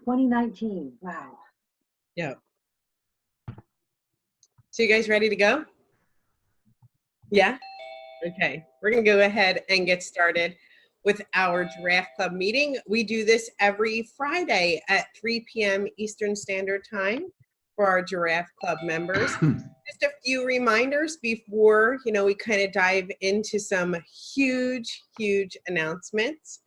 2019. Wow. Yeah. So you guys ready to go? Yeah? Okay. We're going to go ahead and get started with our Giraffe Club meeting. We do this every Friday at 3 p.m. Eastern Standard Time for our Giraffe Club members. Just a few reminders before, we kind of dive into some huge announcements.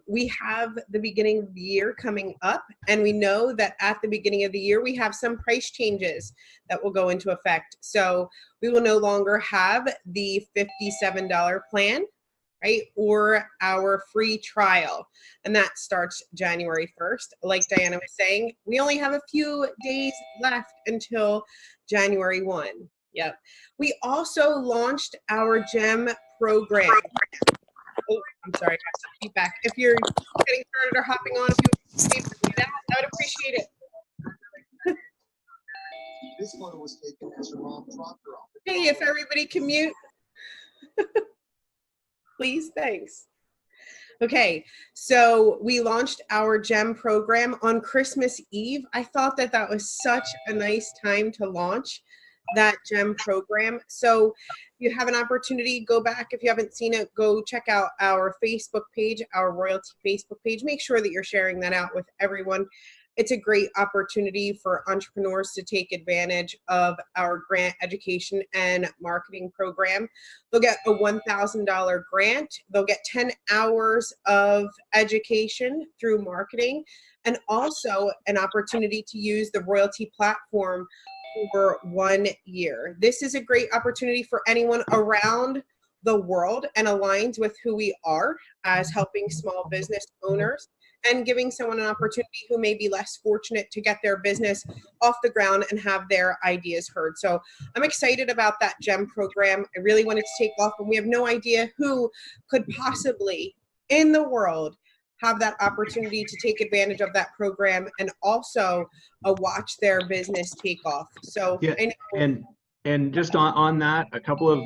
We have the beginning of the year coming up, and we know that at the beginning of the year, we have some price changes that will go into effect. So we will no longer have the $57 plan, right, or our free trial, and that starts January 1st. Like Diana was saying, we only have a few days left until January 1. Yep. We also launched our GEM program. Oh, I'm sorry, I got some feedback. If you're getting started or hopping on, if you would do that, I would appreciate it. This photo was taken as her mom dropped her off. Hey, if everybody can mute. Please, thanks. Okay, so we launched our GEM program on Christmas Eve. I thought that that was such a nice time to launch that GEM program. So if you have an opportunity, go back. If you haven't seen it, go check out our Facebook page, our Royalty Facebook page. Make sure that you're sharing that out with everyone. It's a great opportunity for entrepreneurs to take advantage of our grant education and marketing program. They'll get a $1,000 grant. They'll get 10 hours of education through marketing, and also an opportunity to use the Royalty platform for 1 year. This is a great opportunity for anyone around the world and aligns with who we are as helping small business owners and giving someone an opportunity who may be less fortunate to get their business off the ground and have their ideas heard. So I'm excited about that GEM program. I really want it to take off, and we have no idea who could possibly in the world have that opportunity to take advantage of that program and also watch their business take off. So yeah, and just on that, a couple of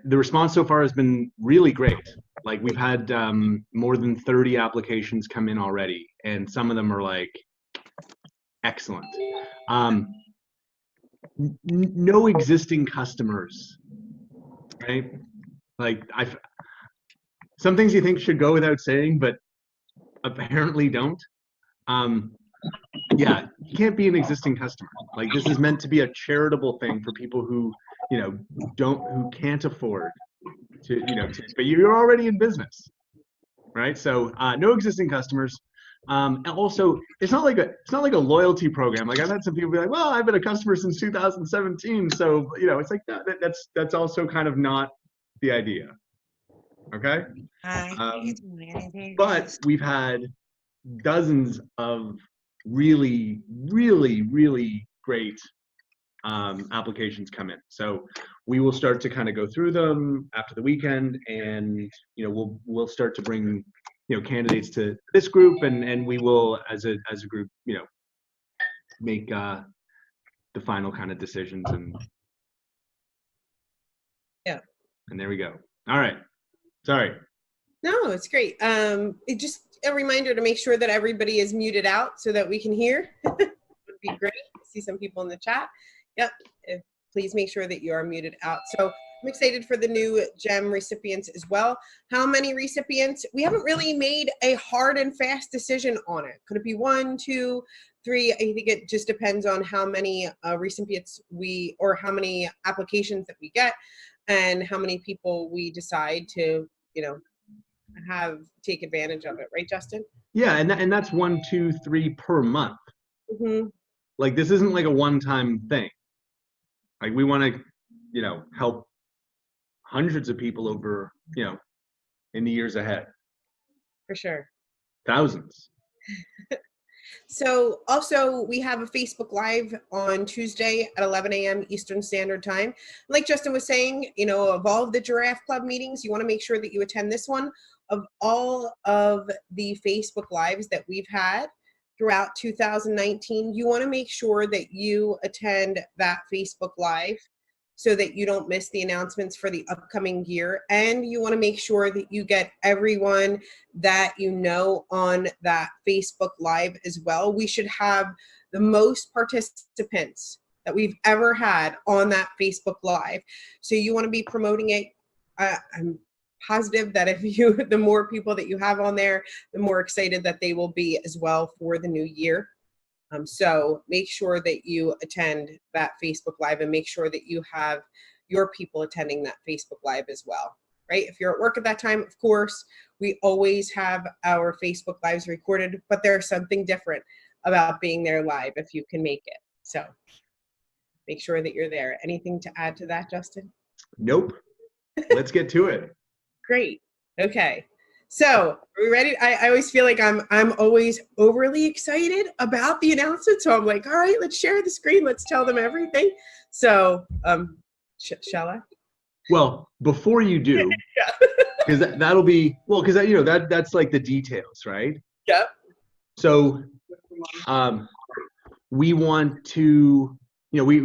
the response so far has been really great. Like we've had more than 30 applications come in already, and some of them are like excellent. No existing customers, right? Like some things you think should go without saying, but apparently don't. Yeah, you can't be an existing customer. Like this is meant to be a charitable thing for people who, who can't afford to, but you're already in business, right? So no existing customers. And also, it's not like a loyalty program. Like I've had some people be like, well, I've been a customer since 2017, so it's like that's also kind of not the idea. Okay. But we've had dozens of really great applications come in. So we will start to kind of go through them after the weekend, and we'll start to bring candidates to this group, and we will as a group make the final kind of decisions, and yeah, and there we go. All right, sorry. No, it's great. It just a reminder to make sure that everybody is muted out so that we can hear. Would be great. I see some people in the chat. Yep. Please make sure that you are muted out. So I'm excited for the new GEM recipients as well. How many recipients? We haven't really made a hard and fast decision on it. Could it be 1, 2, 3? I think it just depends on how many recipients or how many applications that we get, and how many people we decide to, take advantage of it, right, Justin? Yeah, and that's 1, 2, 3 per month. Mm-hmm. Like this isn't like a one-time thing. Like we want to, help hundreds of people over, in the years ahead. For sure. Thousands. So also we have a Facebook Live on Tuesday at 11 a.m. Eastern Standard Time. Like Justin was saying, of all of the Giraffe Club meetings, you want to make sure that you attend this one. Of all of the Facebook Lives that we've had throughout 2019, you want to make sure that you attend that Facebook Live so that you don't miss the announcements for the upcoming year. And you want to make sure that you get everyone that you know on that Facebook Live as well. We should have the most participants that we've ever had on that Facebook Live. So you want to be promoting it. I'm positive that the more people that you have on there, the more excited that they will be as well for the new year. So make sure that you attend that Facebook Live and make sure that you have your people attending that Facebook Live as well, right? If you're at work at that time, of course, we always have our Facebook Lives recorded, but there's something different about being there live if you can make it. So make sure that you're there. Anything to add to that, Justin? Nope. Let's get to it. Great. Okay. So are we ready? I always feel like I'm always overly excited about the announcement. So I'm like, all right, let's share the screen. Let's tell them everything. So shall I? Well, before you do, because that'll be, well, because you know, that's like the details, right? Yep. So we want to, you know, we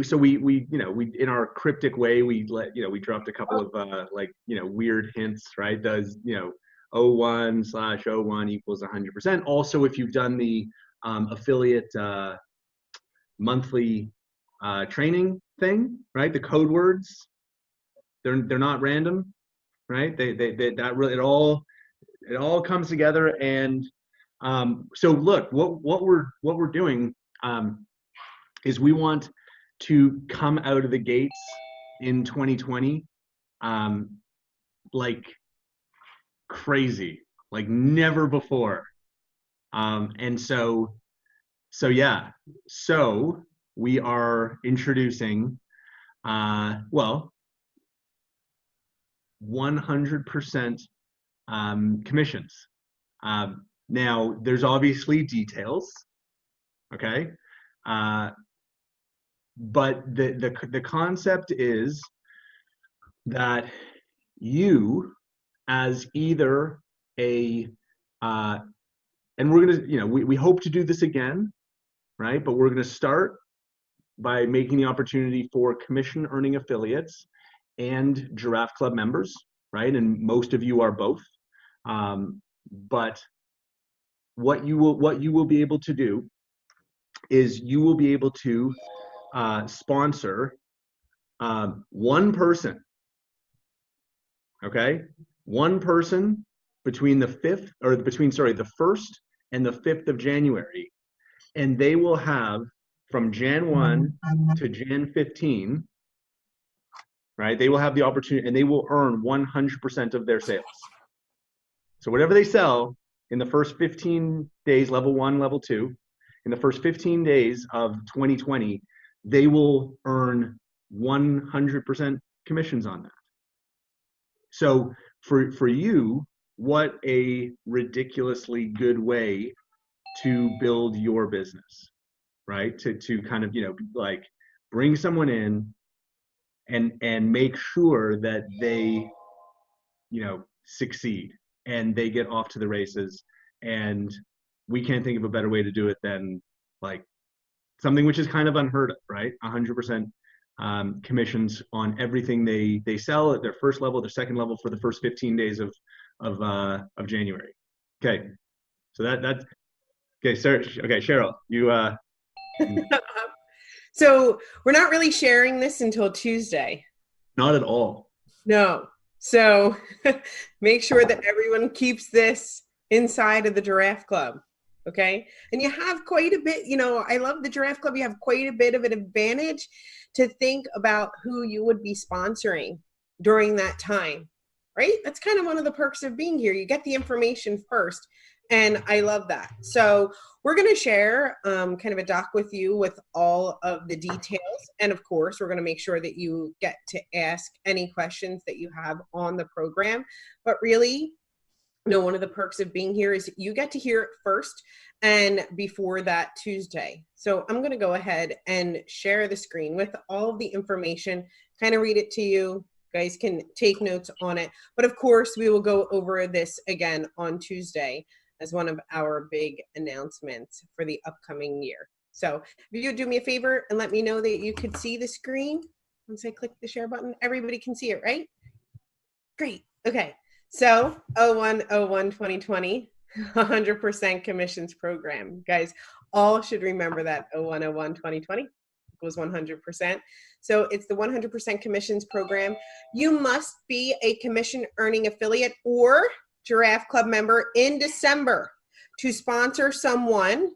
in our cryptic way, we dropped a couple of like, you know, weird hints, right? Does, you know, 01/01 equals 100%. Also, if you've done the affiliate monthly training thing, right? The code words, they're not random, right? They that really, it all comes together. And so look, what we're doing is we want to come out of the gates in 2020 like crazy, like never before. And so yeah, so we are introducing 100% commissions. Now there's obviously details, okay, but the concept is that you, as either a and we're gonna, you know, we hope to do this again, right? But we're gonna start by making the opportunity for commission earning affiliates and Giraffe Club members, right? And most of you are both. But what you will be able to do is you will be able to sponsor one person, okay? One person between the 1st and the 5th of January. And they will have from Jan 1 to Jan 15, right? They will have the opportunity and they will earn 100% of their sales. So whatever they sell in the first 15 days, level 1, level 2, in the first 15 days of 2020, they will earn 100% commissions on that. So for you, what a ridiculously good way to build your business, right? To kind of, you know, like bring someone in and make sure that they, you know, succeed and they get off to the races. And we can't think of a better way to do it than like something which is kind of unheard of, right? 100% commissions on everything they sell at their first level, their second level for the first 15 days of January. Okay, so that's okay. Cheryl, you. So we're not really sharing this until Tuesday. Not at all. No. So make sure that everyone keeps this inside of the Giraffe Club. Okay. And you have quite a bit, you know, I love the Giraffe Club. You have quite a bit of an advantage to think about who you would be sponsoring during that time, right? That's kind of one of the perks of being here. You get the information first. And I love that. So we're going to share kind of a doc with you with all of the details. And of course, we're going to make sure that you get to ask any questions that you have on the program. But really, you know, one of the perks of being here is you get to hear it first and before that Tuesday. So I'm going to go ahead and share the screen with all of the information, kind of read it to you. You guys can take notes on it. But of course, we will go over this again on Tuesday as one of our big announcements for the upcoming year. So if you would do me a favor and let me know that you could see the screen, Once I click the share button, everybody can see it, right? Great. Okay. So 01/01/2020, 100% commissions program. Guys, all should remember that 01/01/2020 was 100%. So it's the 100% commissions program. You must be a commission earning affiliate or Giraffe Club member in December to sponsor someone,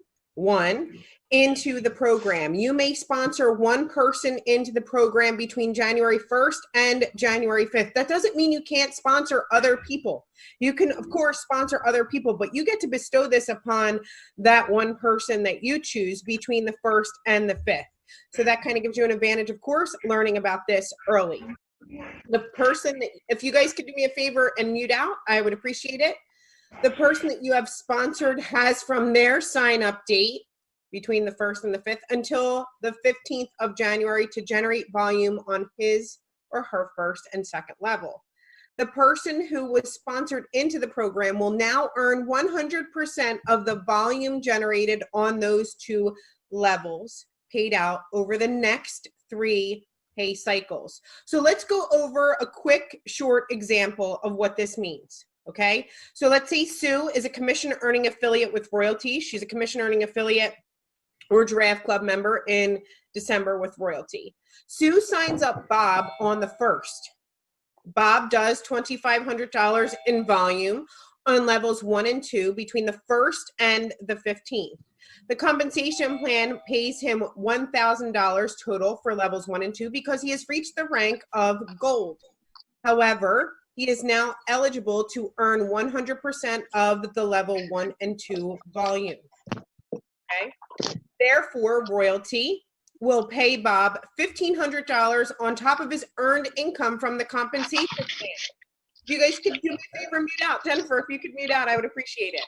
into the program. You may sponsor one person into the program between January 1st and January 5th. That doesn't mean you can't sponsor other people. You can, of course, sponsor other people, but you get to bestow this upon that one person that you choose between the 1st and the 5th. So that kind of gives you an advantage, of course, learning about this early. The person that, if you guys could do me a favor and mute out, I would appreciate it. The person that you have sponsored has from their sign up date between the 1st and the 5th until the 15th of January to generate volume on his or her first and second level. The person who was sponsored into the program will now earn 100% of the volume generated on those two levels paid out over the next 3 pay cycles. So let's go over a quick short example of what this means. Okay, so let's say Sue is a commission earning affiliate with Royalty. She's a commission earning affiliate or Giraffe Club member in December with Royalty. Sue signs up Bob on the 1st. Bob does $2,500 in volume on levels 1 and 2 between the 1st and the 15th. The compensation plan pays him $1,000 total for levels 1 and 2 because he has reached the rank of gold. However, he is now eligible to earn 100% of the level 1 and 2 volume. Okay. Therefore, Royalty will pay Bob $1,500 on top of his earned income from the compensation plan. If you guys could do me a favor, mute out. Jennifer, if you could mute out, I would appreciate it.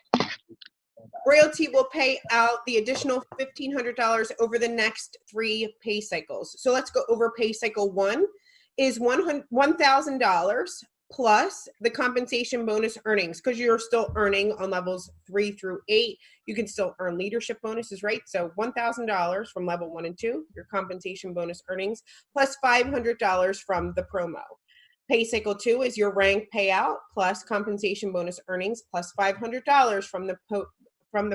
Royalty will pay out the additional $1,500 over the next 3 pay cycles. So let's go over pay cycle 1 is $1,000 plus the compensation bonus earnings, because you're still earning on levels 3 through 8. You can still earn leadership bonuses, right? So $1,000 from level 1 and 2, your compensation bonus earnings, plus $500 from the promo. Pay cycle 2 is your rank payout plus compensation bonus earnings plus $500 from the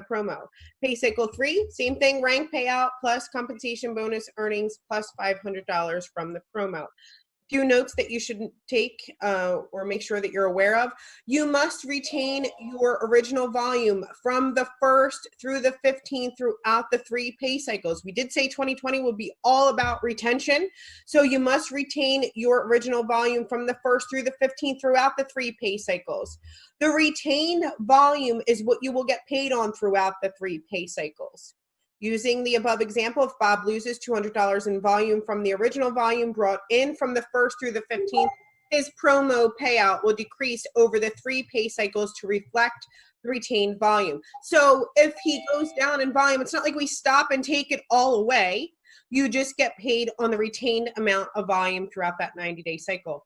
promo. Pay cycle 3, same thing, rank payout plus compensation bonus earnings plus $500 from the promo. Few notes that you should take or make sure that you're aware of. You must retain your original volume from the 1st through the 15th throughout the 3 pay cycles. We did say 2020 will be all about retention. So you must retain your original volume from the 1st through the 15th throughout the 3 pay cycles. The retained volume is what you will get paid on throughout the 3 pay cycles. Using the above example, if Bob loses $200 in volume from the original volume brought in from the 1st through the 15th, his promo payout will decrease over the 3 pay cycles to reflect the retained volume. So if he goes down in volume, it's not like we stop and take it all away. You just get paid on the retained amount of volume throughout that 90-day cycle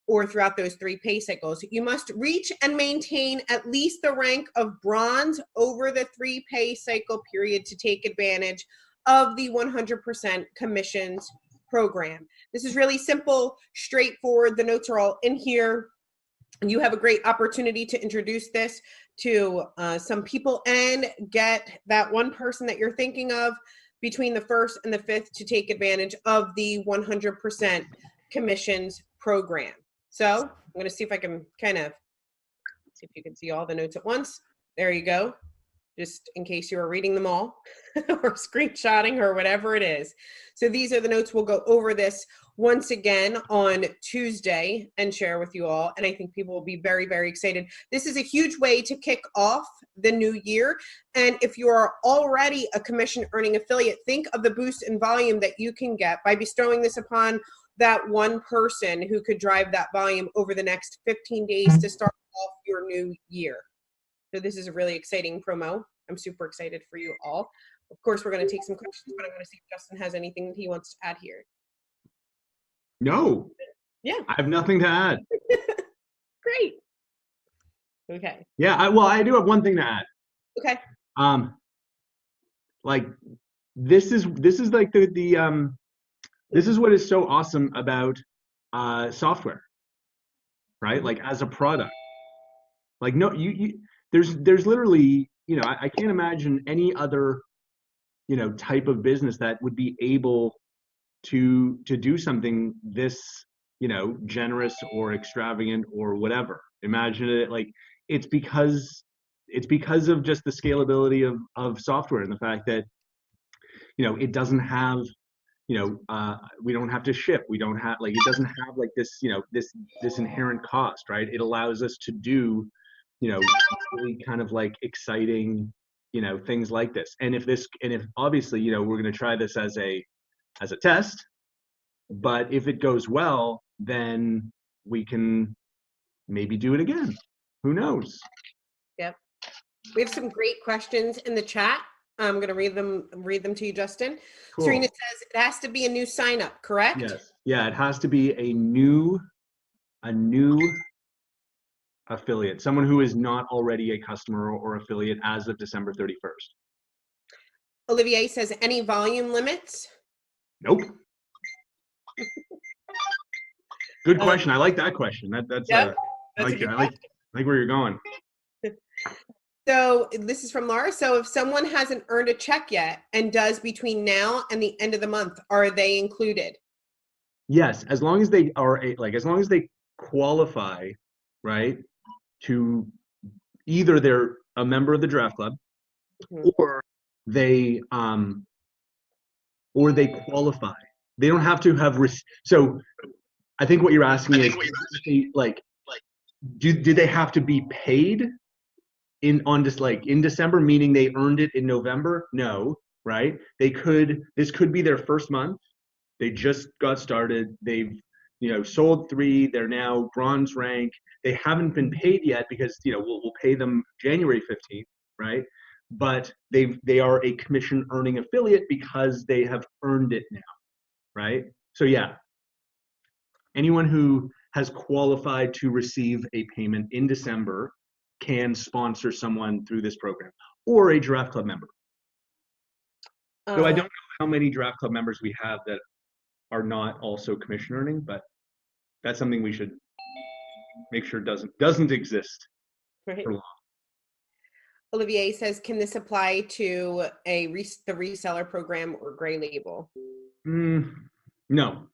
or throughout those 3 pay cycles. You must reach and maintain at least the rank of bronze over the 3 pay cycle period to take advantage of the 100% commissions program. This is really simple, straightforward. The notes are all in here. You have a great opportunity to introduce this to some people and get that one person that you're thinking of between the 1st and the 5th to take advantage of the 100% commissions program. So I'm going to see if I can kind of see if you can see all the notes at once. There you go. Just in case you are reading them all or screenshotting or whatever it is. So these are the notes. We'll go over this once again on Tuesday and share with you all. And I think people will be very, very excited. This is a huge way to kick off the new year. And if you are already a commission earning affiliate, think of the boost in volume that you can get by bestowing this upon that one person who could drive that volume over the next 15 days to start off your new year. So this is a really exciting promo. I'm super excited for you all. Of course, we're going to take some questions, but I'm going to see if Justin has anything that he wants to add here. No. Yeah. I have nothing to add. Great. Okay. Yeah, I do have one thing to add. Okay. Like this is like the This is what is so awesome about software, right? Like as a product. Like no, there's literally, I can't imagine any other, type of business that would be able to do something this, generous or extravagant or whatever. Imagine it like it's because it's because of just the scalability of software and the fact that, it doesn't have, we don't have to ship. We don't have like it doesn't have like this, this inherent cost, right? It allows us to do, really kind of like exciting, things like this. And if obviously, we're going to try this as a test, but if it goes well, then we can maybe do it again. Who knows? Yep. We have some great questions in the chat. I'm going to read them to you, Justin. Cool. Serena says it has to be a new sign up, correct? Yes. Yeah, it has to be a new affiliate, someone who is not already a customer or affiliate as of December 31st. Olivier says any volume limits? Nope. Good question. I like that question. That's Yep, I that's a like good it. I question. like where you're going. So this is from Laura. So if someone hasn't earned a check yet and does between now and the end of the month, are they included? Yes, as long as they are as long as they qualify, right, to either they're a member of the draft club Mhm. they um or they qualify. They don't have to have so I think what you're asking is like do they have to be paid in December, meaning they earned it in November? No, right? This could be their first month. They just got started. They've, sold 3. They're now bronze rank. They haven't been paid yet because, we'll pay them January 15th, right? But they are a commission earning affiliate because they have earned it now, right? So yeah, anyone who has qualified to receive a payment in December can sponsor someone through this program or a draft club member. Though I don't know how many draft club members we have that are not also commission earning, but that's something we should make sure doesn't exist Right. for long. Olivier says, can this apply to the reseller program or gray label? No.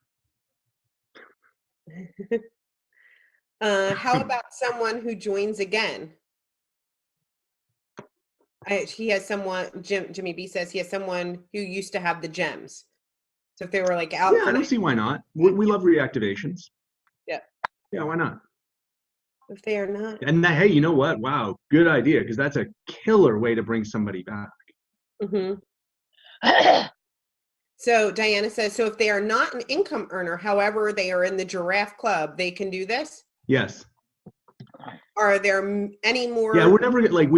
How about someone who joins again? He has someone, Jimmy B says he has someone who used to have the gems. So if they were like out Yeah, for I don't see why not. We love reactivations. Yeah. Yeah, why not? If they are not. And hey, you know what? Wow, good idea, because that's a killer way to bring somebody back. So Diana says, so if they are not an income earner, however, they are in the giraffe club, they can do this? Yes. Are there any more? Yeah, we're never like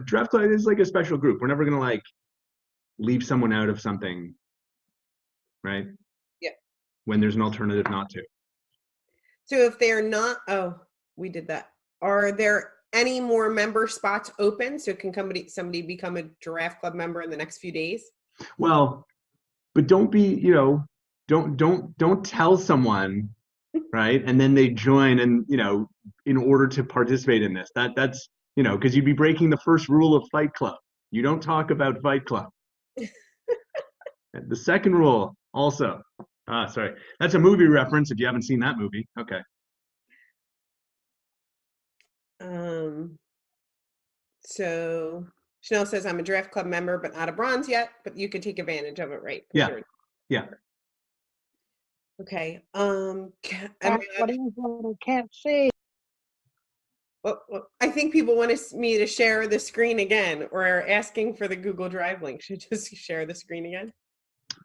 draft club is like a special group. We're never gonna like leave someone out of something, right? Yeah. When there's an alternative not to. So if they are not, we did that. Are there any more member spots open? So can somebody become a giraffe club member in the next few days? Well, but don't be, don't tell someone, right? And then they join and, in order to participate in this. That's, because you'd be breaking the first rule of Fight Club. You don't talk about Fight Club. The second rule also. Sorry. That's a movie reference if you haven't seen that movie. Okay. So Chanel says, I'm a draft club member, but not a bronze yet, but you could take advantage of it, right? Yeah. Yeah. Okay. What I can't see. Well, I think people want me to share the screen again, or are asking for the Google Drive link. Should I just share the screen again?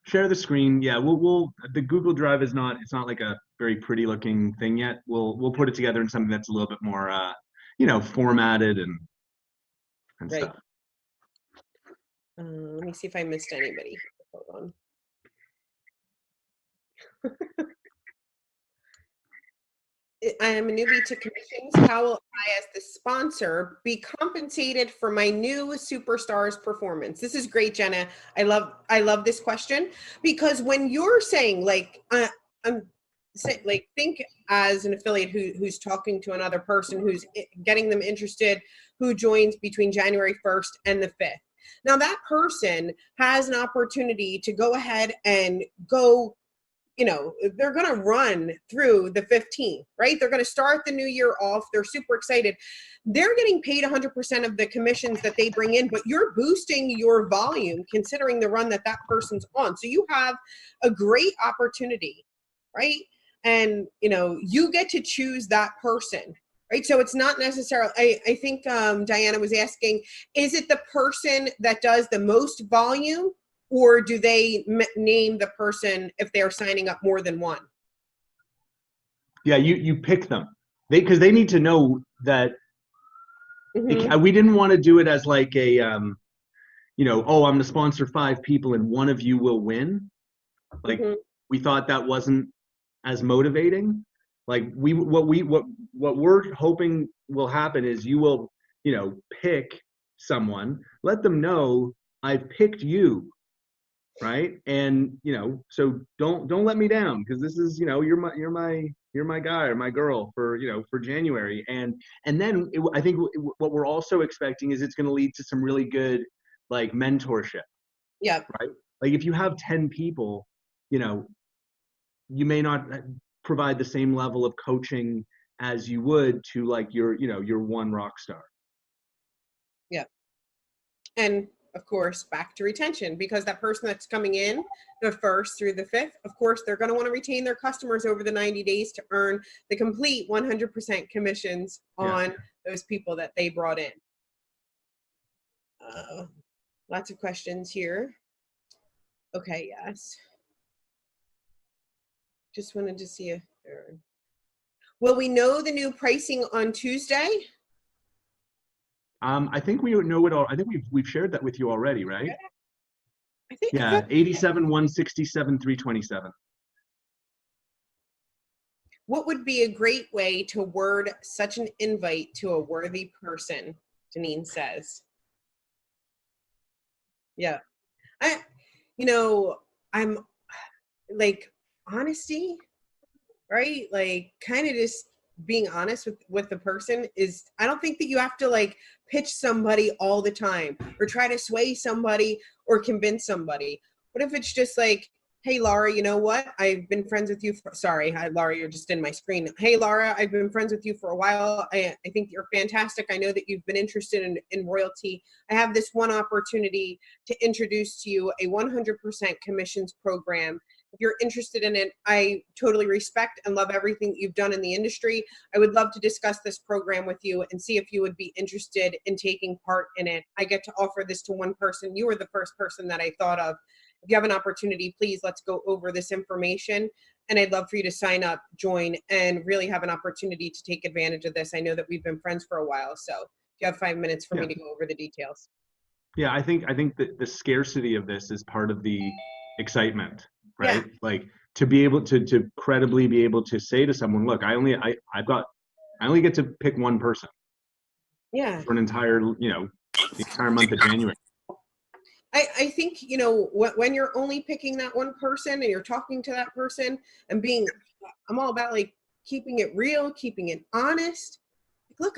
Share the screen. Yeah, we'll the Google Drive it's not like a very pretty looking thing yet. We'll put it together in something that's a little bit more formatted and Right. stuff. Let me see if I missed anybody. Hold on. I am a newbie to commissions. How will I, as the sponsor, be compensated for my new superstars performance? This is great, Jenna. I love this question, because when you're saying like, I'm saying, like, think as an affiliate who's talking to another person, who's getting them interested, who joins between January 1st and the 5th. Now that person has an opportunity to go ahead and go, they're going to run through the 15th, right? They're going to start the new year off. They're super excited. They're getting paid 100% of the commissions that they bring in, but you're boosting your volume considering the run that person's on. So you have a great opportunity, right? And, you get to choose that person, right? So it's not necessarily, I think Diana was asking, is it the person that does the most volume? Or do they name the person if they're signing up more than one? Yeah, you pick them. Because they need to know that we didn't want to do it as like a, oh, I'm going to sponsor 5 people and one of you will win. Like we thought that wasn't as motivating. Like what we're hoping will happen is you will, pick someone, let them know I've picked you. Right. And, so don't let me down, because this is, you're my guy or my girl for, for January. And then I think what we're also expecting is it's going to lead to some really good, like, mentorship. Yeah. Right. Like if you have 10 people, you may not provide the same level of coaching as you would to like your one rock star. Yeah. And of course, back to retention, because that person that's coming in the 1st through the 5th, of course, they're going to want to retain their customers over the 90 days to earn the complete 100% commissions on those people that they brought in. Lots of questions here. Okay, yes. Just wanted to see if there. Will we know the new pricing on Tuesday? I think we know it all. I think we've shared that with you already, right? I think. Yeah, 87, 167, 327. What would be a great way to word such an invite to a worthy person? Janine says. Yeah. I'm like, honesty, right? Like, kind of just being honest with the person is, I don't think that you have to like pitch somebody all the time or try to sway somebody or convince somebody. What if it's just like, hey, Laura, you know what? I've been friends with you sorry, hi, Laura, you're just in my screen. Hey, Laura, I've been friends with you for a while. I think you're fantastic. I know that you've been interested in royalty. I have this one opportunity to introduce to you a 100% commissions program. If you're interested in it, I totally respect and love everything that you've done in the industry. I would love to discuss this program with you and see if you would be interested in taking part in it. I get to offer this to one person. You were the first person that I thought of. If you have an opportunity, please let's go over this information. And I'd love for you to sign up, join, and really have an opportunity to take advantage of this. I know that we've been friends for a while, so if you have 5 minutes for me to go over the details. Yeah, I think that the scarcity of this is part of the excitement, right? Yeah. Like to be able to credibly be able to say to someone, look, I only get to pick one person. Yeah. For an entire, the entire month of January. I think, when you're only picking that one person and you're talking to that person and I'm all about like keeping it real, keeping it honest. Look,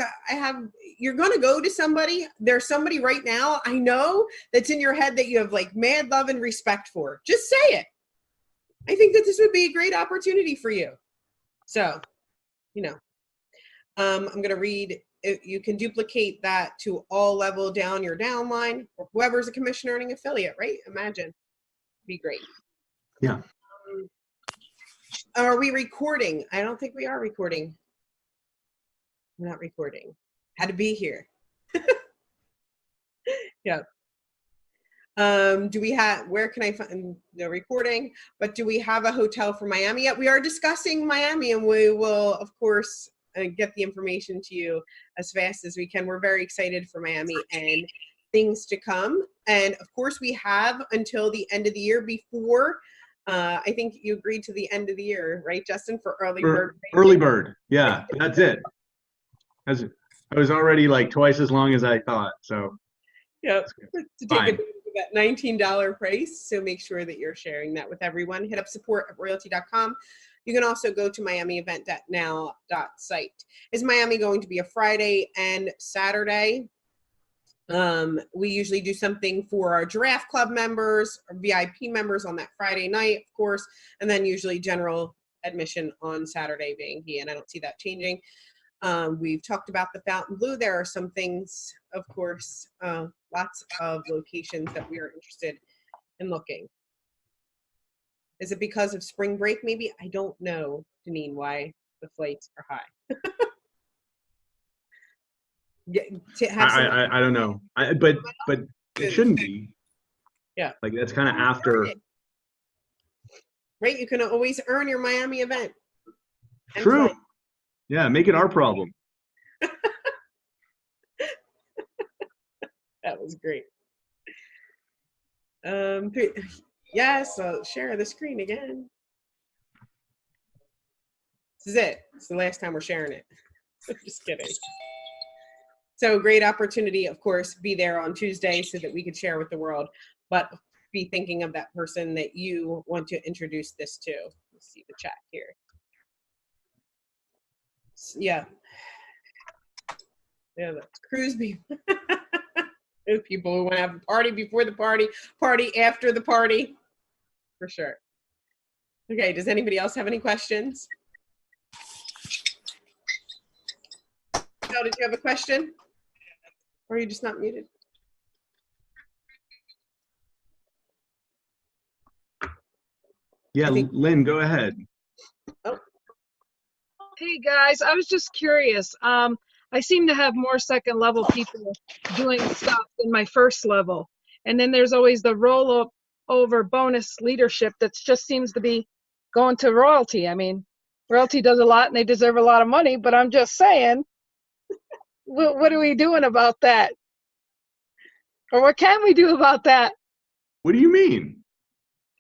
you're going to go to somebody. There's somebody right now I know that's in your head that you have like mad love and respect for. Just say it. I think that this would be a great opportunity for you. So, I'm going to read. You can duplicate that to all level down your downline, or whoever's a commission earning affiliate, right? Imagine. Be great. Yeah. Are we recording? I don't think we are recording. We're not recording. Had to be here. Yeah. Do we have, where can I find the recording? But do we have a hotel for Miami yet? We are discussing Miami, and we will, of course, get the information to you as fast as we can. We're very excited for Miami and things to come. And of course, we have until the end of the year before I think you agreed to the end of the year, right, Justin, for early For bird. early pricing? bird. Yeah, that's it. That's it. I was already like twice as long as I thought. So Yep. To take Fine. advantage of that $19 price. So make sure that you're sharing that with everyone. Hit up support@royalty.com. You can also go to miamievent.now.site. Is Miami going to be a Friday and Saturday? We usually do something for our Giraffe Club members, or VIP members on that Friday night, of course, and then usually general admission on Saturday being he, and I don't see that changing. We've talked about the Fontainebleau. There are some things, of course, lots of locations that we are interested in looking. Is it because of spring break? Maybe. I don't know, Janine, why the flights are high. Yeah, to have some, I don't know. But it shouldn't be. Yeah. Like that's kind of after. right? You can always earn your Miami event. And True. flight. Yeah, make it our problem. That was great. Yes, I'll share the screen again. This is it. It's the last time we're sharing it. Just kidding. So great opportunity, of course, be there on Tuesday so that we could share with the world, but be thinking of that person that you want to introduce this to. Let's see the chat here. Yeah. Yeah, that's cruise people. There's people who want to have a party before the party, party after the party, for sure. Okay, does anybody else have any questions? Michelle, did you have a question? Or are you just not muted? Yeah, Lynn, go ahead. Hey guys, I was just curious. I seem to have more second level people doing stuff than my first level. And then there's always the over bonus leadership that just seems to be going to royalty. I mean, royalty does a lot and they deserve a lot of money, but I'm just saying, what are we doing about that? Or what can we do about that? What do you mean?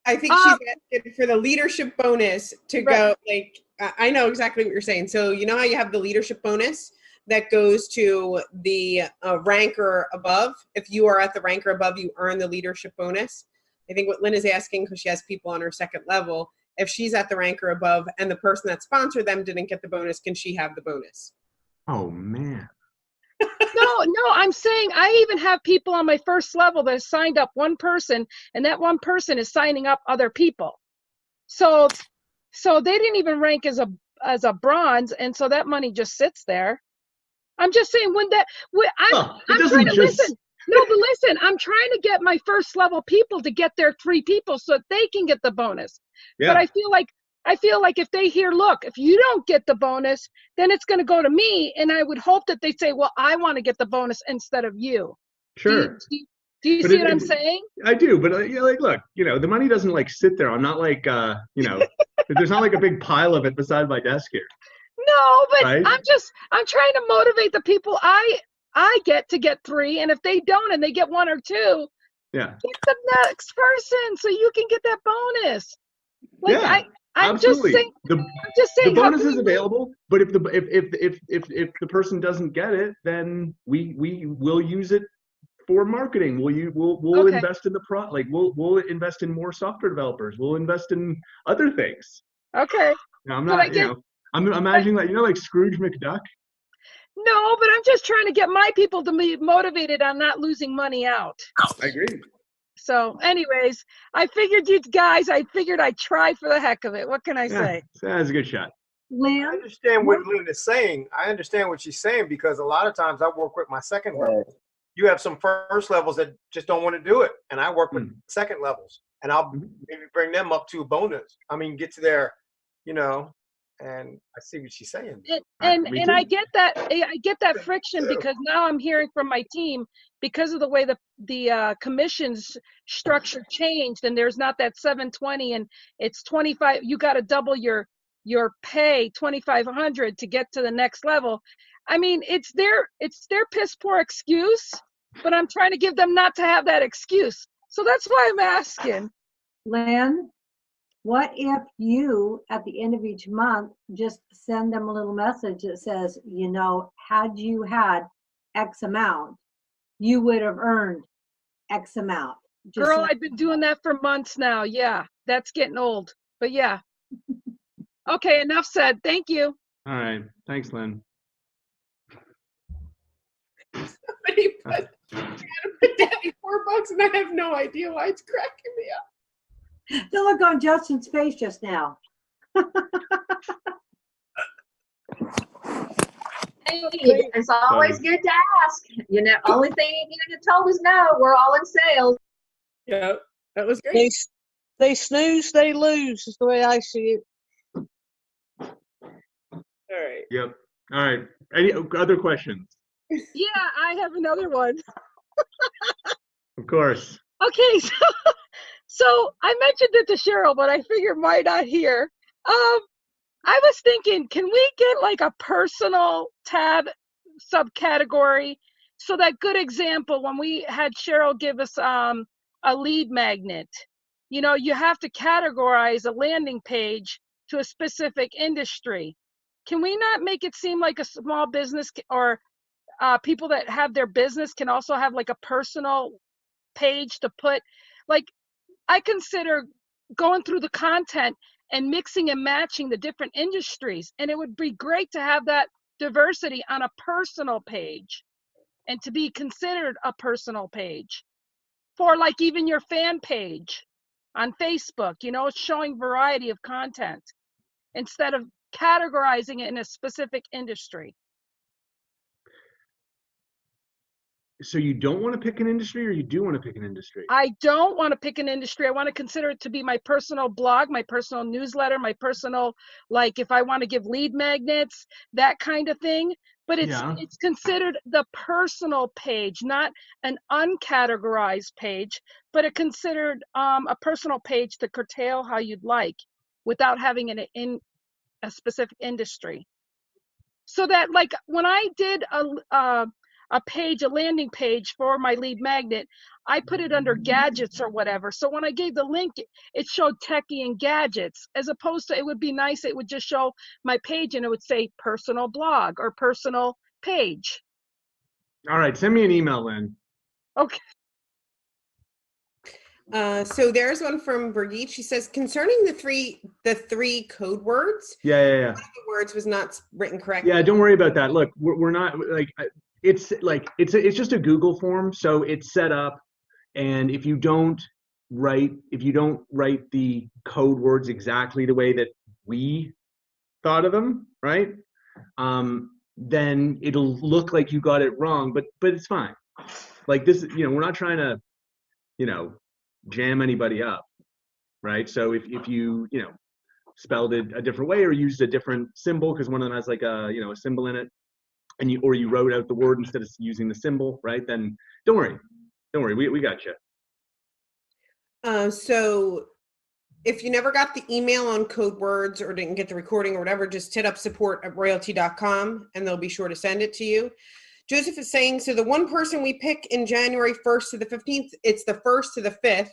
I think she's asking for the leadership bonus to go, like, I know exactly what you're saying. So you know how you have the leadership bonus that goes to the rank or above? If you are at the rank or above, you earn the leadership bonus. I think what Lynn is asking, because she has people on her second level, if she's at the rank or above and the person that sponsored them didn't get the bonus, can she have the bonus? Oh, man. No, I'm saying I even have people on my first level that signed up one person, and that one person is signing up other people. So they didn't even rank as a bronze, and so that money just sits there. I'm just saying I'm trying to listen. No, but listen, I'm trying to get my first level people to get their 3 people so that they can get the bonus. Yeah. But I feel like if they hear, look, if you don't get the bonus, then it's going to go to me. And I would hope that they say, well, I want to get the bonus instead of you. Sure. Do you see what I'm saying? I do, but like, look, the money doesn't like sit there. I'm not like, there's not like a big pile of it beside my desk here. No, but right? I'm trying to motivate the people I get to get 3. And if they don't and they get 1 or 2, yeah, get the next person so you can get that bonus. Like, yeah. I'm Absolutely. just saying the bonus is available, but if the person doesn't get it, then we will use it for marketing. We'll Okay. invest in we'll invest in more software developers. We'll invest in other things. Okay. Now, I'm not, I'm imagining like Scrooge McDuck. No, but I'm just trying to get my people to be motivated on not losing money out. I agree. So anyways, I figured I'd try for the heck of it. What can I say? That's a good shot. I understand what Lynn is saying. I understand what she's saying because a lot of times I work with my second level. You have some first levels that just don't want to do it. And I work with second levels and I'll maybe bring them up to a bonus. I mean, get to their, and I see what she's saying. And I get that friction because now I'm hearing from my team because of the way the commissions structure changed and there's not that 720 and it's 25. You got to double your pay 2,500 to get to the next level. I mean, it's their piss poor excuse, but I'm trying to give them not to have that excuse. So that's why I'm asking. Lynn? What if you, at the end of each month, just send them a little message that says, you know, had you had X amount, you would have earned X amount. Just Girl, like I've been doing that for months now. Yeah, that's getting old. But yeah. Okay, enough said. Thank you. All right. Thanks, Lynn. Somebody put Daddy $4 and I have no idea why it's cracking me up. the look on Justin's face just now. Hey, it's always good to ask. You know, only thing you get told is no. We're all in sales. Yeah, that was great. They snooze, they lose, is the way I see it. All right. Yep. All right. Any other questions? Yeah, I have another one. Of course. Okay, so I mentioned it to Cheryl, but I figured why not here. I was thinking, can we get like a personal tab subcategory? So that good example when we had Cheryl give us a lead magnet, you know, you have to categorize a landing page to a specific industry. Can we not make it seem like a small business or people that have their business can also have like a personal page to put? Like, I consider going through the content and mixing and matching the different industries, and it would be great to have that diversity on a personal page and to be considered a personal page for like even your fan page on Facebook, you know, showing variety of content instead of categorizing it in a specific industry. So you don't want to pick an industry, or you do want to pick an industry? I don't want to pick an industry. I want to consider it to be my personal blog, my personal newsletter, my personal, like if I want to give lead magnets, that kind of thing. But it's considered the personal page, not an uncategorized page, but it considered a personal page to curtail how you'd like without having it in a specific industry. So that like when I did a page, a landing page for my lead magnet, I put it under gadgets or whatever. So when I gave the link, it showed techie and gadgets, as opposed to, it would be nice, it would just show my page and it would say personal blog or personal page. All right, send me an email, Lynn. Okay. So there's one from Brigitte. She says, concerning the three code words, Yeah. one of the words was not written correctly. Yeah, don't worry about that. Look, we're not like, it's just a Google form, so it's set up, and if you don't write the code words exactly the way that we thought of them, right? Then it'll look like you got it wrong, but it's fine. Like this, you know, we're not trying to, you know, jam anybody up, right? So if you spelled it a different way or used a different symbol because one of them has like a a symbol in it, and you wrote out the word instead of using the symbol, right? Then don't worry, we got you. So if you never got the email on code words or didn't get the recording or whatever, just hit up support@royalty.com and they'll be sure to send it to you. Joseph is saying, so the one person we pick in January 1st to the 15th, it's the 1st to the 5th.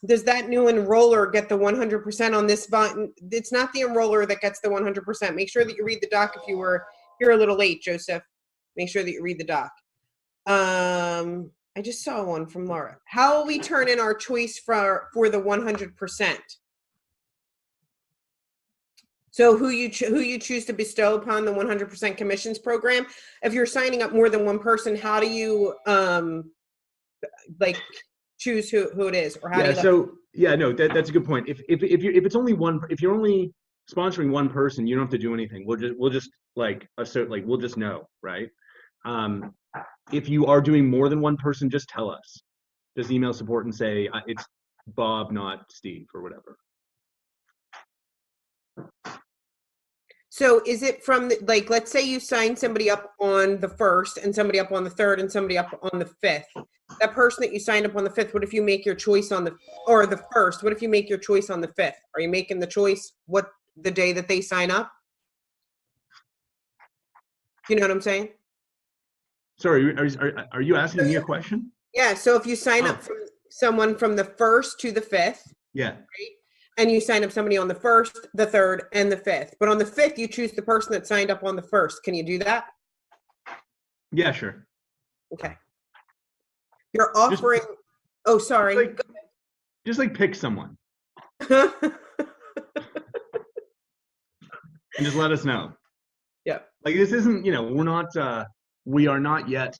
Does that new enroller get the 100% on this button? It's not the enroller that gets the 100%. Make sure that you read the doc. If you were here a little late, Joseph, make sure that you read the doc. I just saw one from Laura. How will we turn in our choice for the 100%? So who you choose to bestow upon the 100% commissions program? If you're signing up more than one person, how do you like choose who it is, or how do you? That's a good point. If you're only sponsoring one person, you don't have to do anything. We'll just like assert, like we'll just know, right? If you are doing more than one person, just tell us. Just email support and say it's Bob, not Steve, or whatever. So is it from like, let's say you sign somebody up on the 1st and somebody up on the 3rd and somebody up on the 5th. That person that you signed up on the 5th, what if you make your choice on the 1st? What if you make your choice on the 5th? Are you making the choice the day that they sign up? You know what I'm saying? Sorry, are you asking me a question? Yeah, so if you sign up from someone from the 1st to the 5th, yeah, right, And you sign up somebody on the 1st, the 3rd, and the 5th. But on the 5th, you choose the person that signed up on the 1st. Can you do that? Yeah, sure. Okay. You're offering, oh, sorry. Like, just like pick someone Go and just let us know. Yeah. Like, this isn't, we are not yet,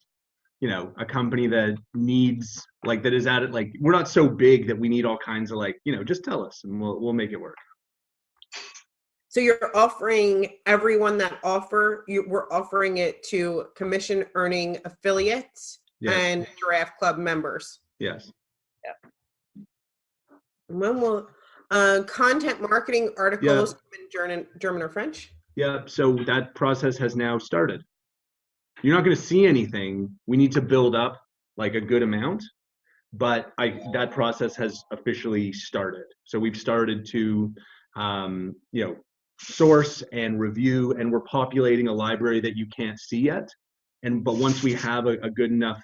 a company that needs, like, that is at it. Like, we're not so big that we need all kinds of, like, just tell us and we'll make it work. So you're offering everyone that we're offering it to commission earning affiliates Yes. and Giraffe Club members. Yes. When will content marketing articles in German or French? Yeah. So that process has now started. You're not going to see anything. We need to build up like a good amount, but that process has officially started. So we've started to, source and review, and we're populating a library that you can't see yet. But once we have a good enough,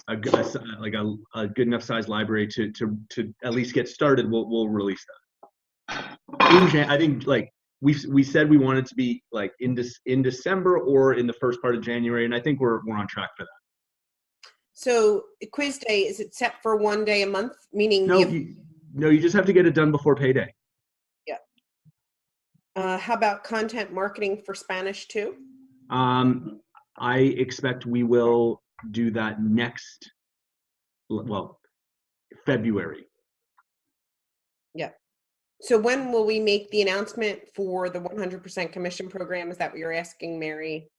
a good enough size library to at least get started, we'll release that. I think like we said we wanted to be like in December or in the first part of January, and I think we're on track for that. So quiz day, is it set for 1 day a month? Meaning you just have to get it done before payday. Yeah. How about content marketing for Spanish too? I expect we will do that February. Yeah. So when will we make the announcement for the 100% commission program? Is that what you're asking, Mary?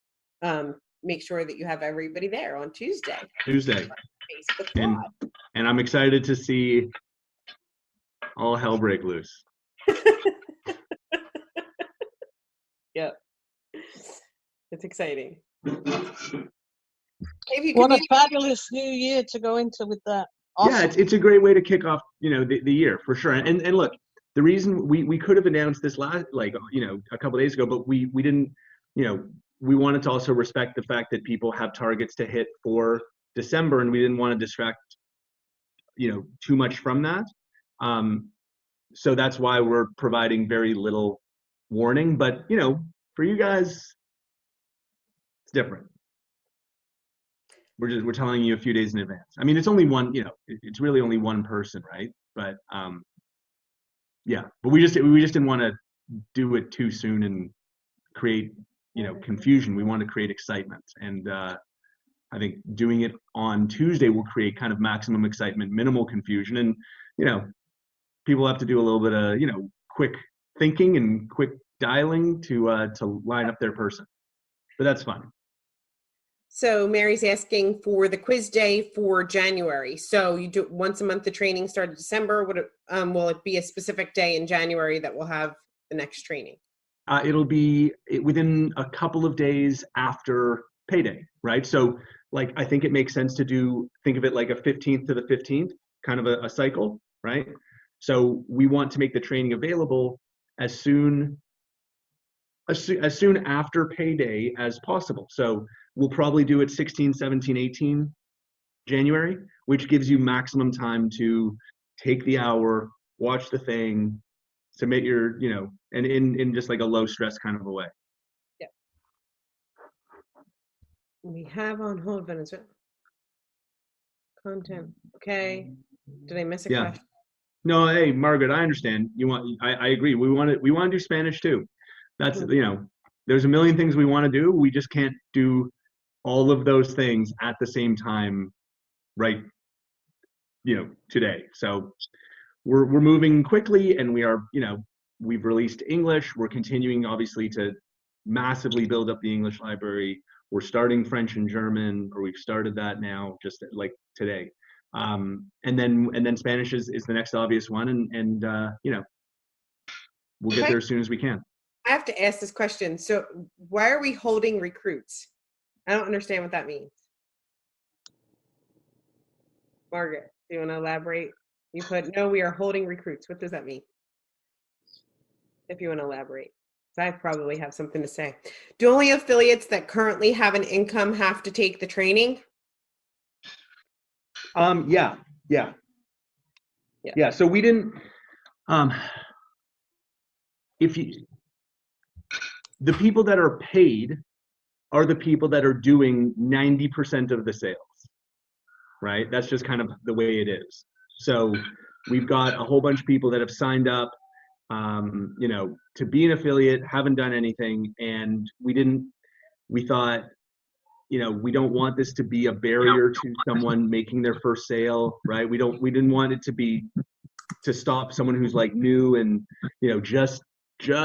Make sure that you have everybody there on Tuesday. Facebook Live. And I'm excited to see all hell break loose. Yeah. It's exciting. What a fabulous new year to go into with that. Awesome. Yeah, it's a great way to kick off, the year for sure. And look, the reason we could have announced this last, a couple of days ago, but we didn't, we wanted to also respect the fact that people have targets to hit for December, and we didn't want to distract, too much from that. So that's why we're providing very little warning. But, for you guys, it's different. We're telling you a few days in advance. I mean, it's only one, it's really only one person, right? But but we just didn't want to do it too soon and create, confusion. We want to create excitement, and I think doing it on Tuesday will create kind of maximum excitement, minimal confusion, and people have to do a little bit of quick thinking and quick dialing to line up their person, but that's fun. So Mary's asking for the quiz day for January. So you do once a month. The training started December. Will it be a specific day in January that will have the next training? It'll be within a couple of days after payday, right? So like, I think it makes sense to think of it like a 15th to the 15th, kind of a cycle, right? So we want to make the training available as soon after payday as possible. So we'll probably do it 16, 17, 18 January, which gives you maximum time to take the hour, watch the thing, submit your, and in just like a low stress kind of a way. Yeah. We have on hold Venezuela. Content. Okay. Did I miss a question? No, hey, Margaret, I understand. I agree. We want to do Spanish too. That's, there's a million things we want to do. We just can't do all of those things at the same time, right? Today. So we're moving quickly, and we are, we've released English. We're continuing, obviously, to massively build up the English library. We're starting French and German, or we've started that now, just like today. And then Spanish is the next obvious one, and we'll get there as soon as we can. I have to ask this question. So why are we holding recruits? I don't understand what that means. Margaret, do you want to elaborate? You put, no, we are holding recruits. What does that mean? If you want to elaborate. I probably have something to say. Do only affiliates that currently have an income have to take the training? Yeah. Yeah, so we didn't, if you, the people that are paid are the people that are doing 90% of the sales, right? That's just kind of the way it is. So we've got a whole bunch of people that have signed up, you know, to be an affiliate, haven't done anything, and we thought, you know, we don't want this to be a barrier to someone making their first sale, right? We didn't want it to stop someone who's like new and, you know, just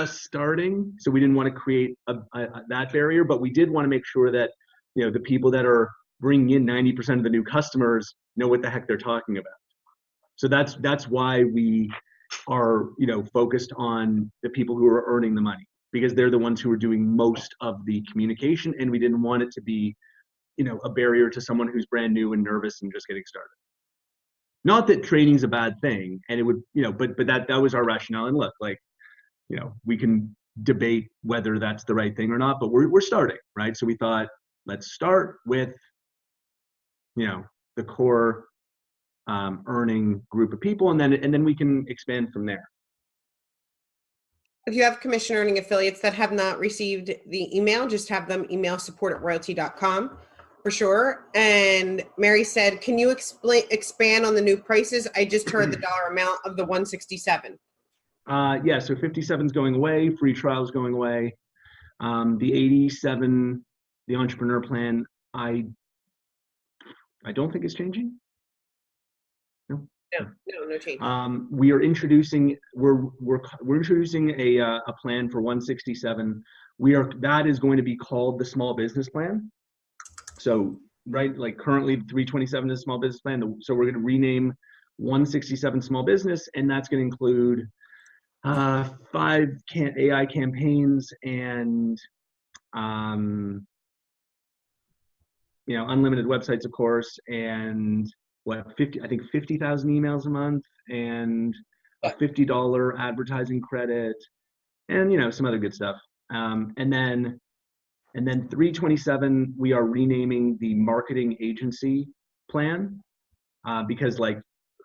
starting. So we didn't want to create that barrier, but we did want to make sure that, you know, the people that are bringing in 90% of the new customers know what the heck they're talking about. So that's why we are, you know, focused on the people who are earning the money, because they're the ones who are doing most of the communication, and we didn't want it to be, you know, a barrier to someone who's brand new and nervous and just getting started. Not that training's a bad thing, and it would, you know, but that was our rationale. And look, like, you know, we can debate whether that's the right thing or not, but we're starting, right? So we thought, let's start with, you know, the core earning group of people, and then we can expand from there. If you have commission earning affiliates that have not received the email, just have them email support@royalty.com for sure. And Mary said, can you expand on the new prices? I just heard the dollar amount of the 167. Yeah, so 57 is going away, free trial is going away. The 87, the entrepreneur plan, I don't think it's changing. No change. We are introducing, we're introducing a plan for 167. That is going to be called the small business plan. So, right, like currently 327 is small business plan. So we're going to rename 167 small business, and that's going to include 5 AI campaigns and, you know, unlimited websites, of course, and I think 50,000 emails a month, and a $50 advertising credit, and, you know, some other good stuff. And then 327, we are renaming the marketing agency plan, because, like,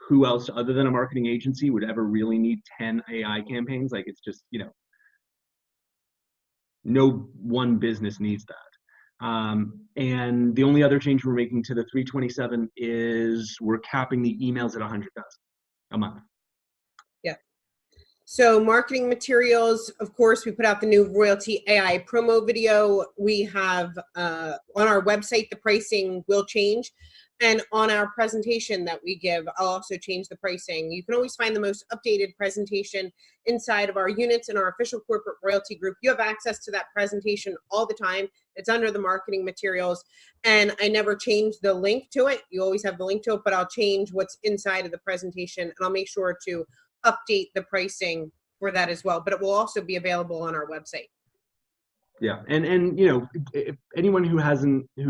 who else other than a marketing agency would ever really need 10 AI campaigns? Like, it's just, you know, no one business needs that. And the only other change we're making to the 327 is we're capping the emails at 100,000 a month. Yeah. So marketing materials, of course, we put out the new Royalty AI promo video. We have on our website, the pricing will change. And on our presentation that we give, I'll also change the pricing. You can always find the most updated presentation inside of our units in our official corporate royalty group. You have access to that presentation all the time. It's under the marketing materials. And I never change the link to it. You always have the link to it, but I'll change what's inside of the presentation, and I'll make sure to update the pricing for that as well. But it will also be available on our website. Yeah, and you know, if anyone who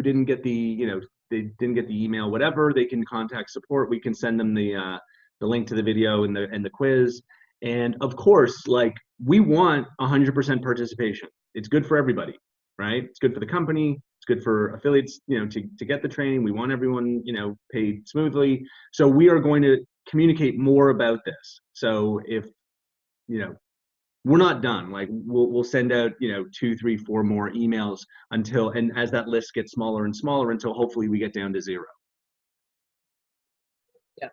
didn't get the, you know, they didn't get the email, whatever, they can contact support. We can send them the link to the video and the quiz. And of course, like, we want 100% participation. It's good for everybody, right? It's good for the company. It's good for affiliates, you know, to get the training. We want everyone, you know, paid smoothly. So we are going to communicate more about this. So if, you know, we're not done. Like, we'll send out, you know, 2, 3, 4 more emails until, and as that list gets smaller and smaller, until hopefully we get down to 0. Yeah.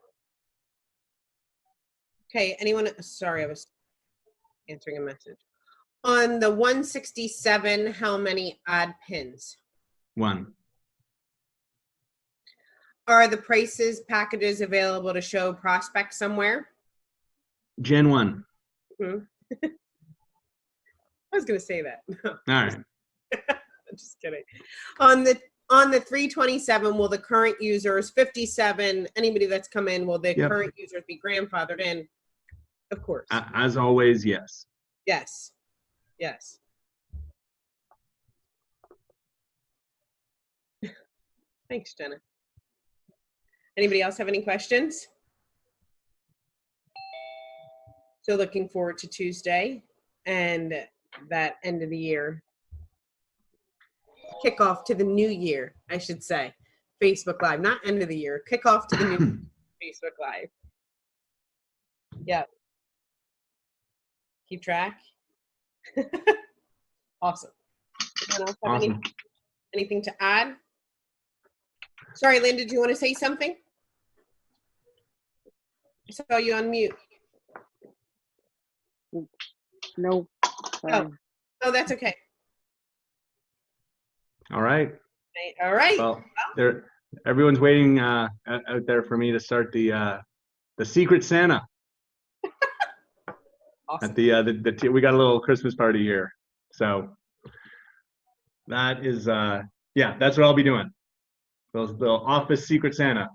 Okay, anyone, sorry, I was answering a message. On the 167, how many ad pins? 1. Are the prices, packages available to show prospects somewhere? Gen 1. Mm-hmm. I was going to say that. All right. I'm just kidding. On the 327, will the current users, 57, anybody that's come in, will the current users be grandfathered in? Of course. As always, yes. Yes. Yes. Thanks, Jenna. Anybody else have any questions? So looking forward to Tuesday and that end of the year kickoff to the new year, I should say. Facebook Live, not end of the year, kickoff to the new Facebook Live. Yeah. Keep track. Awesome. Anyone else have Awesome. anything to add? Sorry, Lynn, did you want to say something? I saw you on mute. No. Oh, that's okay. All right. All right. Well, everyone's waiting out there for me to start the Secret Santa Awesome. at we got a little Christmas party here. So that is yeah, that's what I'll be doing. The office Secret Santa.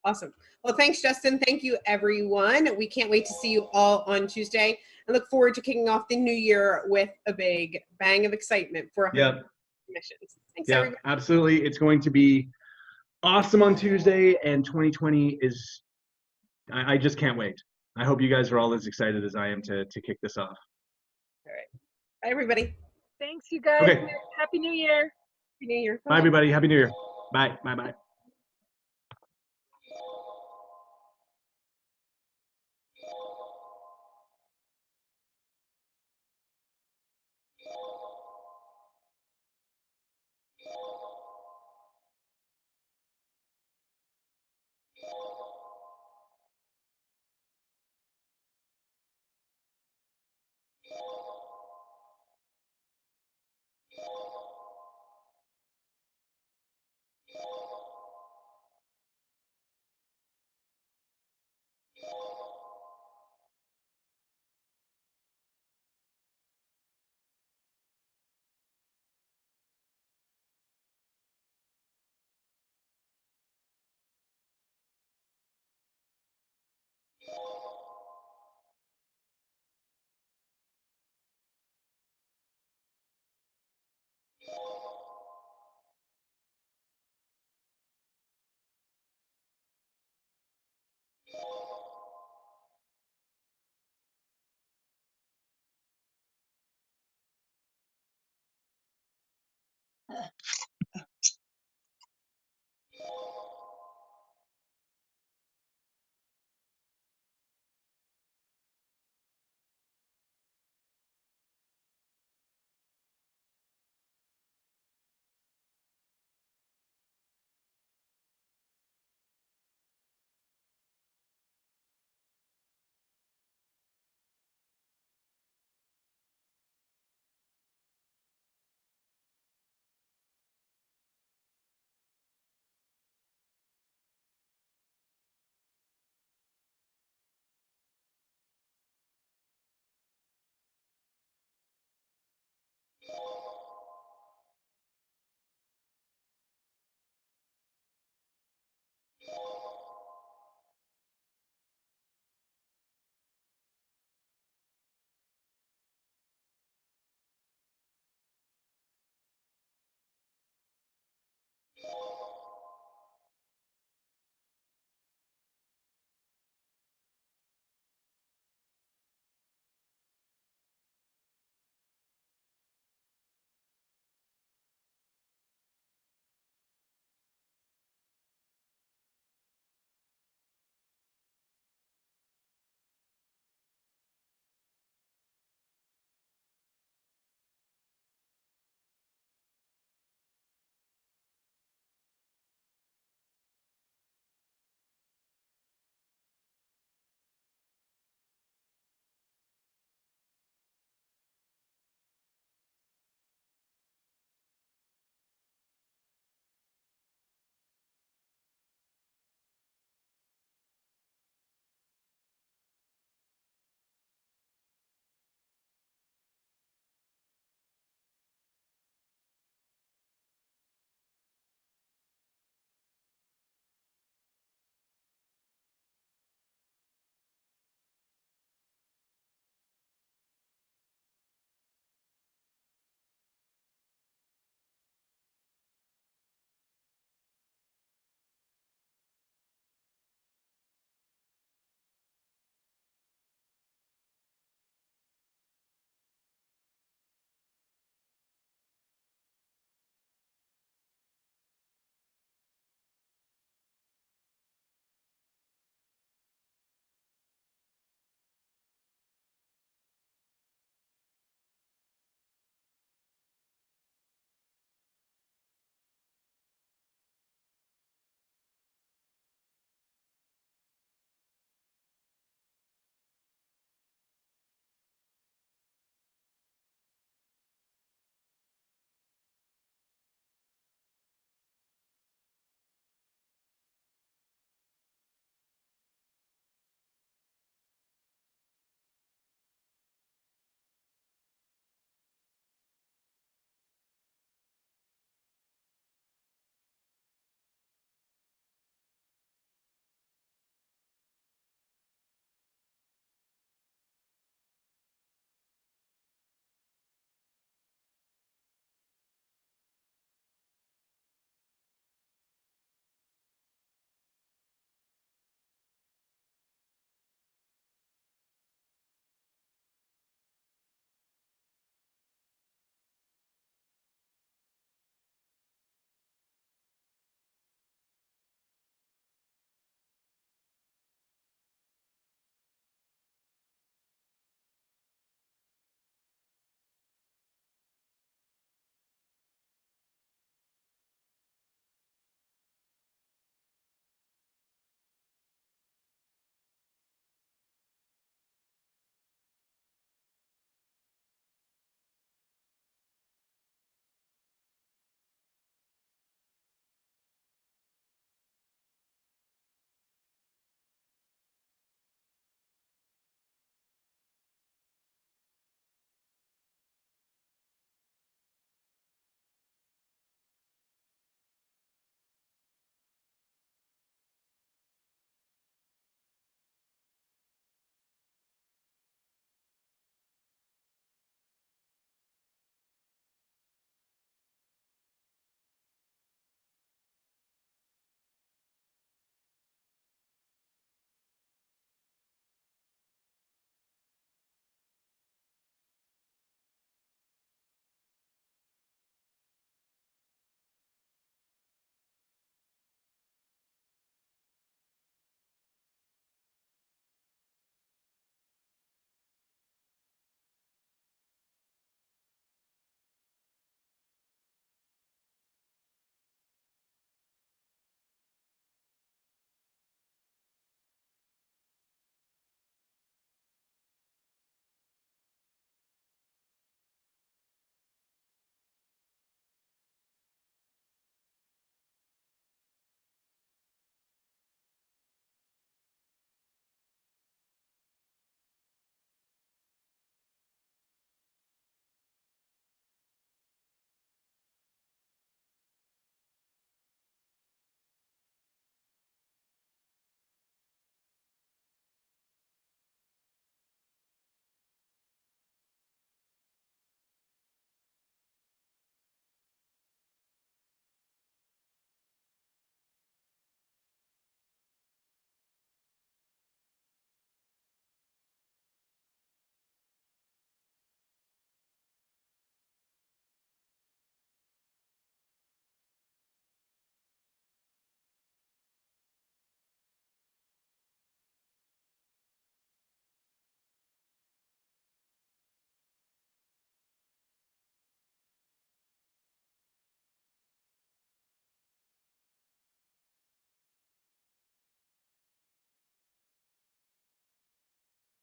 Awesome. Well, thanks, Justin. Thank you, everyone. We can't wait to see you all on Tuesday. I look forward to kicking off the new year with a big bang of excitement for Yep. missions. Thanks, Yeah, everybody. absolutely. It's going to be awesome on Tuesday, and 2020 is, I just can't wait. I hope you guys are all as excited as I am to kick this off. All right. Bye, everybody. Thanks, you guys. Okay. Happy New Year. Happy New Year. Bye, everybody. Happy New Year. Bye. Bye. Bye.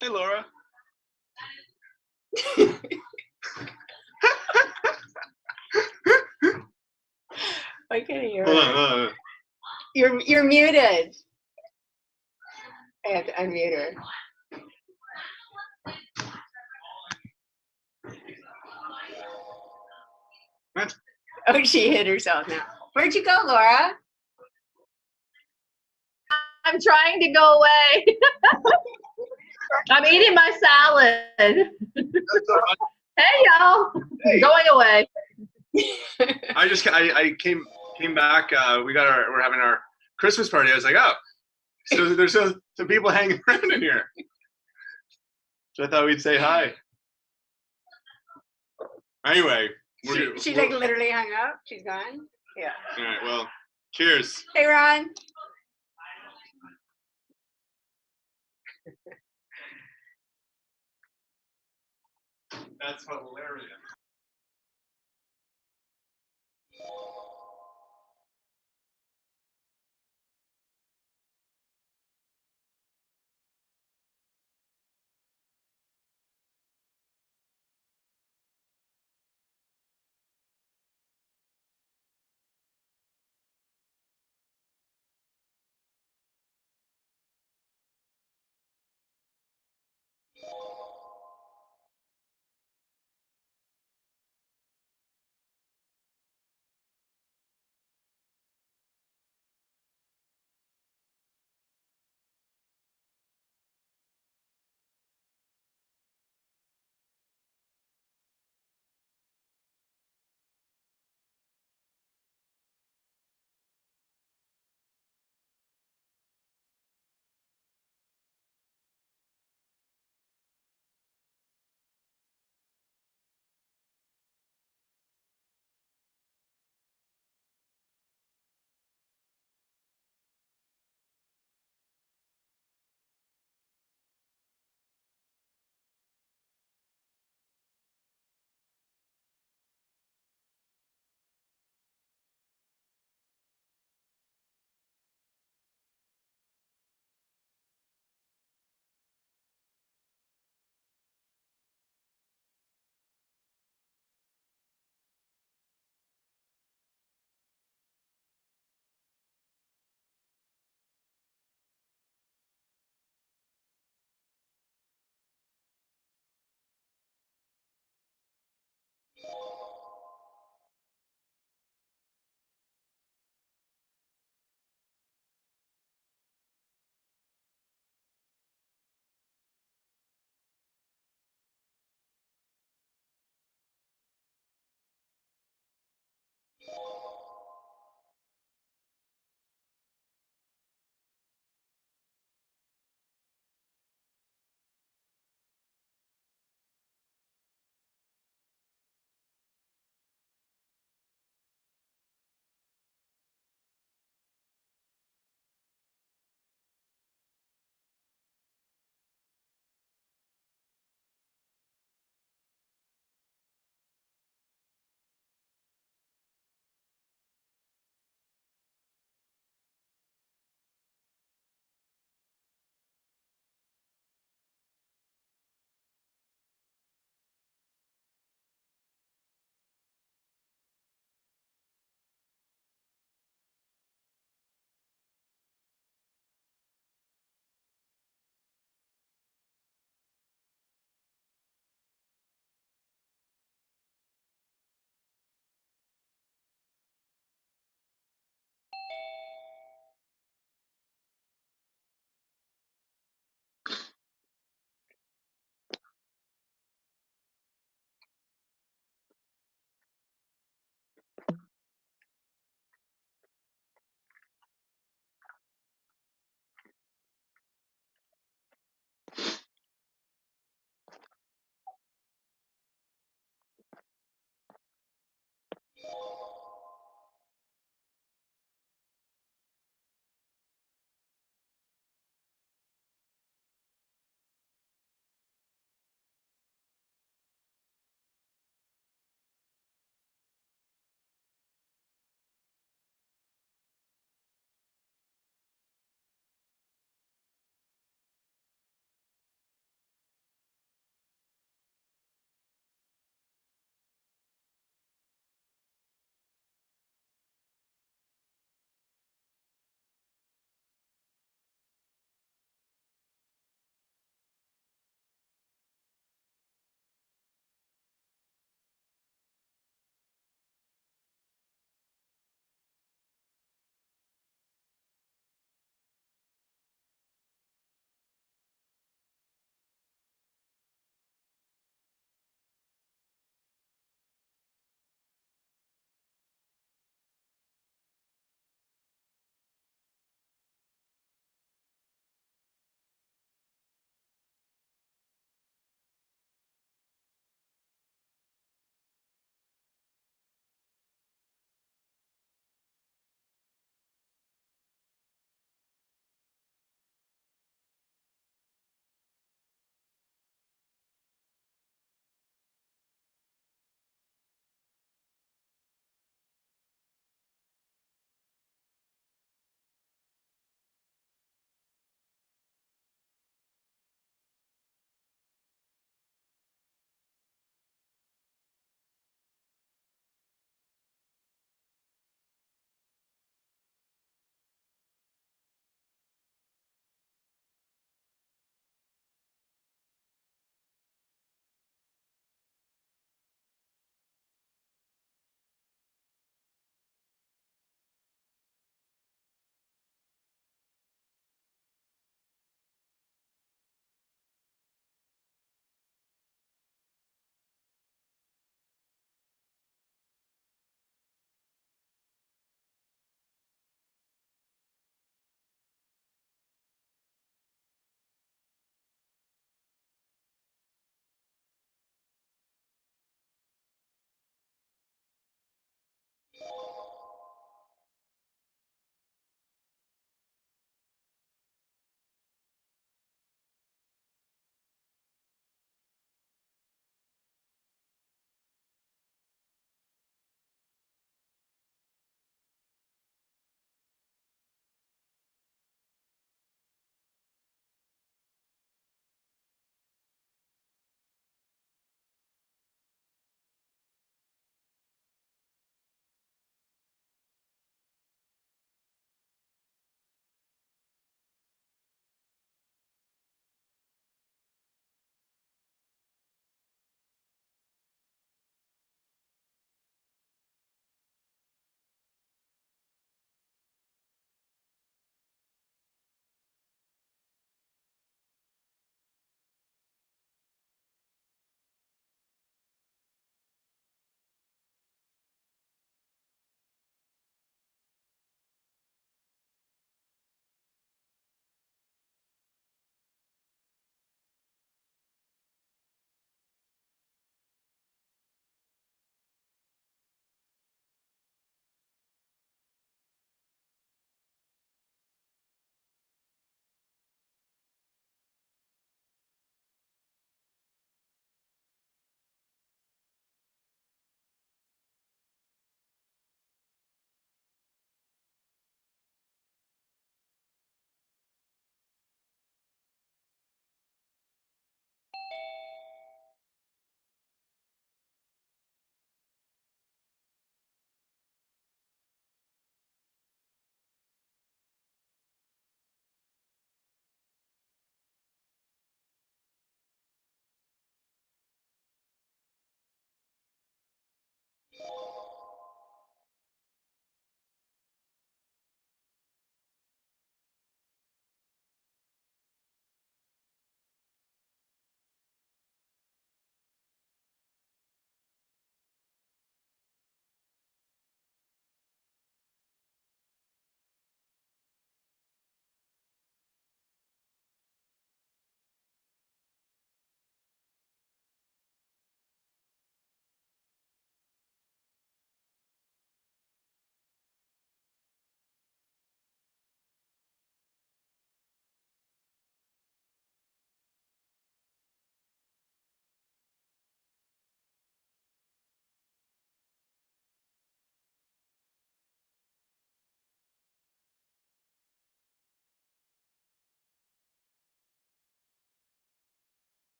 Hey, Laura. I can't hear Hold on, her. hold on. You're muted. I have to unmute her. What? Oh, she hit herself now. Where'd you go, Laura? I'm trying to go away. I'm eating my salad. Hey, y'all. Going away. I came back. We're having our Christmas party. I was like, oh, so there's some people hanging around in here. So I thought we'd say hi. Anyway, She like literally hung up. She's gone. Yeah. all right. Well, cheers. Hey, Ron. That's hilarious.